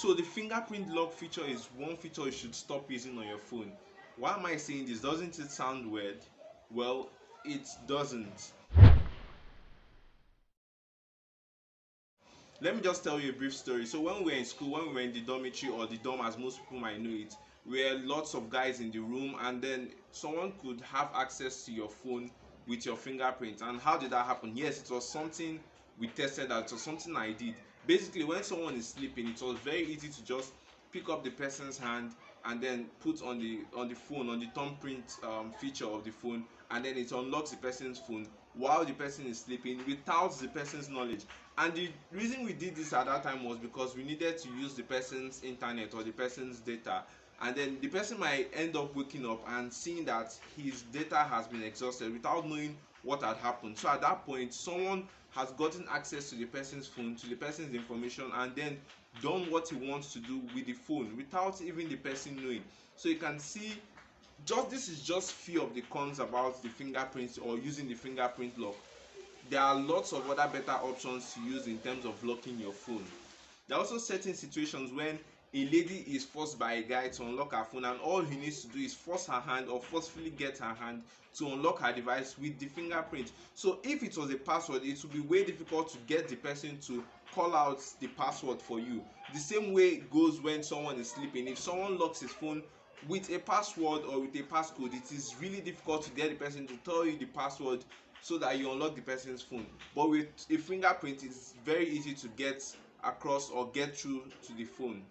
So the fingerprint lock feature is one feature you should stop using on your phone. Why am I saying this? Doesn't it sound weird? Well, it doesn't. Let me just tell you a brief story. So when we were in school, when we were in the dormitory, or the dorm as most people might know it, we were lots of guys in the room, and then someone could have access to your phone with your fingerprint. And how did that happen? Yes, it was something we tested out. It was something I did. Basically, when someone is sleeping, it was very easy to just pick up the person's hand and then put on the phone, on the thumbprint feature of the phone, and then it unlocks the person's phone while the person is sleeping without the person's knowledge. And the reason we did this at that time was because we needed to use the person's internet or the person's data, and then the person might end up waking up and seeing that his data has been exhausted without knowing what had happened. So at that point, someone has gotten access to the person's phone, to the person's information, and then done what he wants to do with the phone without even the person knowing. So you can see, just this is just few of the cons about the fingerprints or using the fingerprint lock. There are lots of other better options to use in terms of locking your phone. There are also certain situations when a lady is forced by a guy to unlock her phone, and all he needs to do is force her hand or forcefully get her hand to unlock her device with the fingerprint. So if it was a password, it would be way difficult to get the person to call out the password for you. The same way it goes when someone is sleeping. If someone locks his phone with a password or with a passcode, it is really difficult to get the person to tell you the password so that you unlock the person's phone. But with a fingerprint, it's very easy to get across or get through to the phone.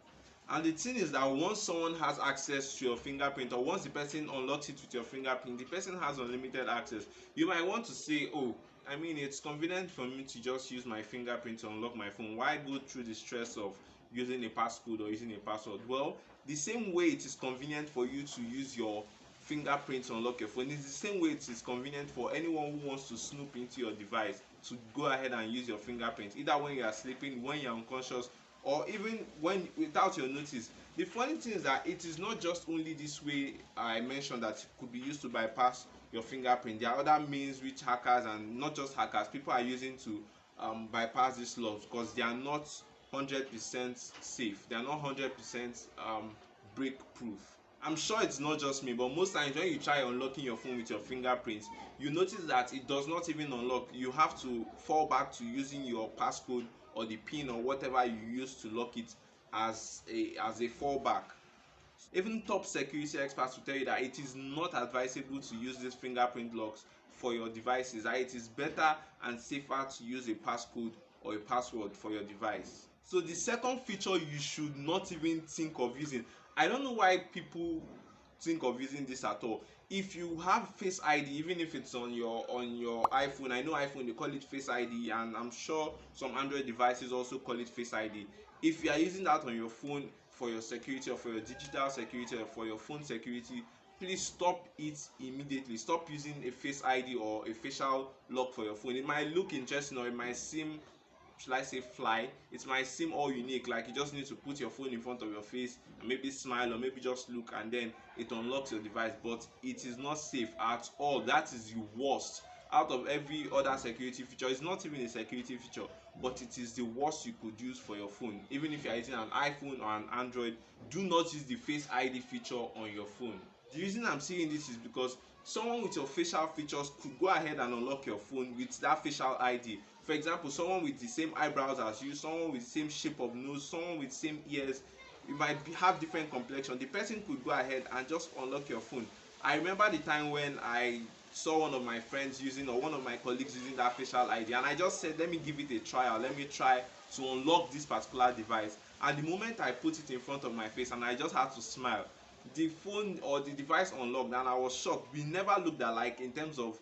And the thing is that once someone has access to your fingerprint, or once the person unlocks it with your fingerprint, the person has unlimited access. You might want to say, oh, I mean, it's convenient for me to just use my fingerprint to unlock my phone. Why go through the stress of using a passcode or using a password? Well, the same way it is convenient for you to use your fingerprint to unlock your phone, it's the same way it is convenient for anyone who wants to snoop into your device to go ahead and use your fingerprint, either when you are sleeping, when you are unconscious, or even when without your notice. The funny thing is that it is not just only this way I mentioned that could be used to bypass your fingerprint. There are other means which hackers, and not just hackers, people are using to bypass these laws, because they are not 100% safe. They are not 100% break proof. I'm sure it's not just me, but most times when you try unlocking your phone with your fingerprints, you notice that it does not even unlock. You have to fall back to using your passcode or the pin or whatever you use to lock it as a fallback. Even top security experts will tell you that it is not advisable to use these fingerprint locks for your devices. That it is better and safer to use a passcode or a password for your device. So the second feature you should not even think of using, I don't know why people think of using this at all. If you have Face ID, even if it's on your iPhone, I know iPhone they call it Face ID, and I'm sure some Android devices also call it Face ID. If you are using that on your phone for your security, or for your digital security, or for your phone security, please stop it immediately. Stop using a Face ID or a facial lock for your phone. It might look interesting, or it might seem, should I say, fly. It might seem all unique, like you just need to put your phone in front of your face and maybe smile, or maybe just look, and then it unlocks your device. But it is not safe at all. That is the worst out of every other security feature. It's not even a security feature, but it is the worst you could use for your phone. Even if you are using an iPhone or an Android, do not use the Face ID feature on your phone. The reason I'm saying this is because someone with your facial features could go ahead and unlock your phone with that facial ID. For example, someone with the same eyebrows as you, someone with the same shape of nose, someone with the same ears, you might have different complexion. The person could go ahead and just unlock your phone. I remember the time when I saw one of my friends using, or one of my colleagues using that facial ID, and I just said, let me give it a trial, let me try to unlock this particular device. And the moment I put it in front of my face and I just had to smile, the phone or the device unlocked, and I was shocked. We never looked alike in terms of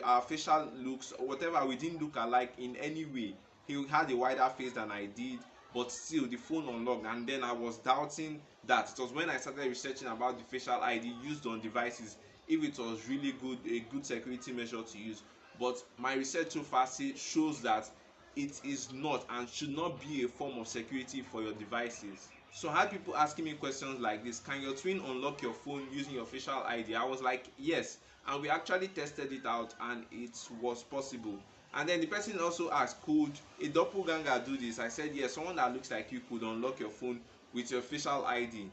our facial looks or whatever. We didn't look alike in any way. He had a wider face than I did, but still the phone unlocked. And then I was doubting that. It was when I started researching about the facial ID used on devices, if it was really good, a good security measure to use. But my research so far shows that it is not, and should not be, a form of security for your devices. So I had people asking me questions like this: can your twin unlock your phone using your facial ID? I was like, yes, and we actually tested it out and it was possible. And then the person also asked, could a doppelganger do this? I said yes, someone that looks like you could unlock your phone with your facial ID.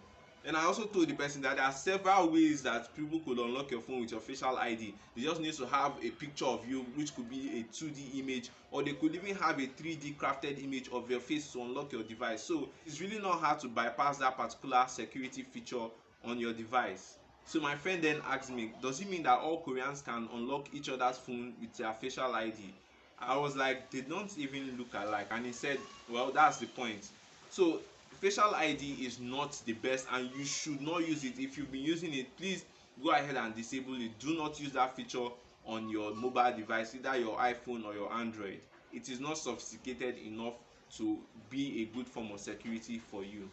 And I also told the person that there are several ways that people could unlock your phone with your facial ID. They just need to have a picture of you, which could be a 2D image, or they could even have a 3D crafted image of your face to unlock your device. So it's really not hard to bypass that particular security feature on your device. So my friend then asked me, does it mean that all Koreans can unlock each other's phone with their facial ID? I was like, they don't even look alike. And he said, well, that's the point. So facial ID is not the best, and you should not use it. If you've been using it, please go ahead and disable it. Do not use that feature on your mobile device, either your iPhone or your Android. It is not sophisticated enough to be a good form of security for you.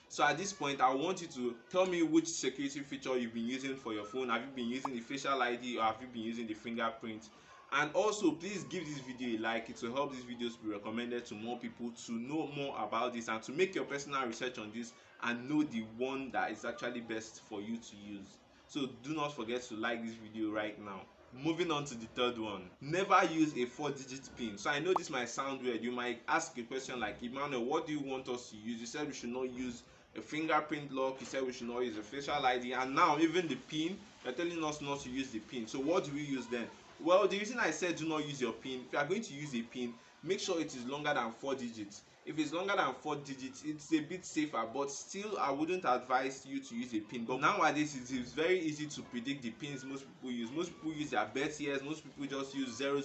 So at this point, I want you to tell me which security feature you've been using for your phone. Have you been using the facial ID, or have you been using the fingerprint? And also, please give this video a like. It will help these videos be recommended to more people to know more about this and to make your personal research on this and know the one that is actually best for you to use. So do not forget to like this video right now. Moving on to the third one, never use a 4-digit pin. So I know this might sound weird. You might ask a question like, Emmanuel, what do you want us to use? You said we should not use a fingerprint lock, you said we should not use a facial ID, and now even the pin, you're telling us not to use the pin. So what do we use then? Well, the reason I said do not use your pin, if you are going to use a pin, make sure it is longer than 4 digits. If it's longer than 4 digits, it's a bit safer, but still I wouldn't advise you to use a pin. But nowadays it is very easy to predict the pins most people use. Most people use their birth years, most people just use 000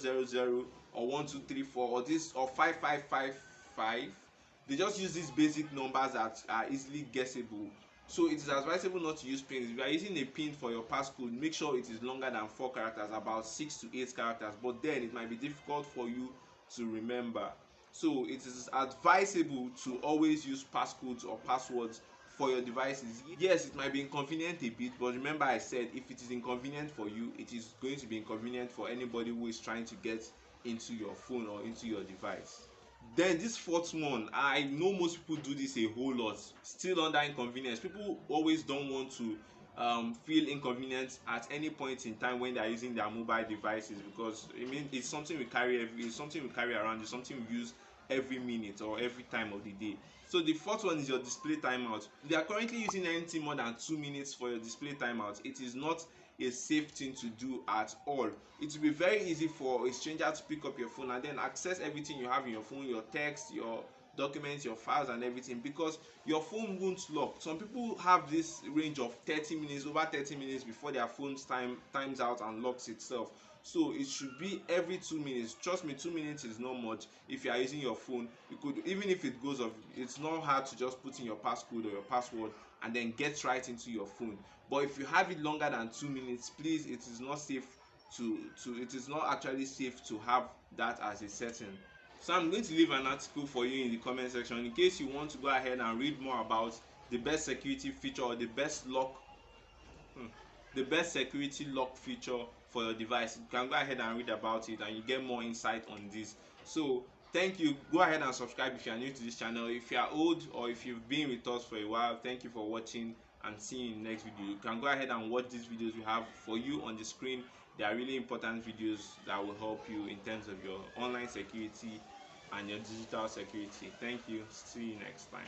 or 1234 or this or 5555. They just use these basic numbers that are easily guessable. So it is advisable not to use pins. If you are using a pin for your passcode, make sure it is longer than 4 characters, about 6 to 8 characters, but then it might be difficult for you to remember. So it is advisable to always use passcodes or passwords for your devices. Yes, it might be inconvenient a bit, but remember I said if it is inconvenient for you, it is going to be inconvenient for anybody who is trying to get into your phone or into your device. Then this fourth one, I know most people do this a whole lot, still under inconvenience. People always don't want to feel inconvenience at any point in time when they are using their mobile devices, because I mean it's something we carry around, it's something we use every minute or every time of the day. So the fourth one is your display timeout. If you are currently using anything more than 2 minutes for your display timeout, it is not a safe thing to do at all. It will be very easy for a stranger to pick up your phone and then access everything you have in your phone, your text, your documents, your files and everything, because your phone won't lock. Some people have this range of 30 minutes, over 30 minutes before their phone's times out and locks itself. So it should be every 2 minutes. Trust me, 2 minutes is not much. If you are using your phone, you could, even if it goes off, it's not hard to just put in your passcode or your password and then get right into your phone. But if you have it longer than 2 minutes, please, it is not safe it is not actually safe to have that as a setting. So I'm going to leave an article for you in the comment section in case you want to go ahead and read more about the best security feature or the best security lock feature for your device. You can go ahead and read about it and you get more insight on this. So thank you. Go ahead and subscribe if you are new to this channel. If you are old or if you've been with us for a while, thank you for watching and see you in the next video. You can go ahead and watch these videos we have for you on the screen. They are really important videos that will help you in terms of your online security and your digital security. Thank you. See you next time.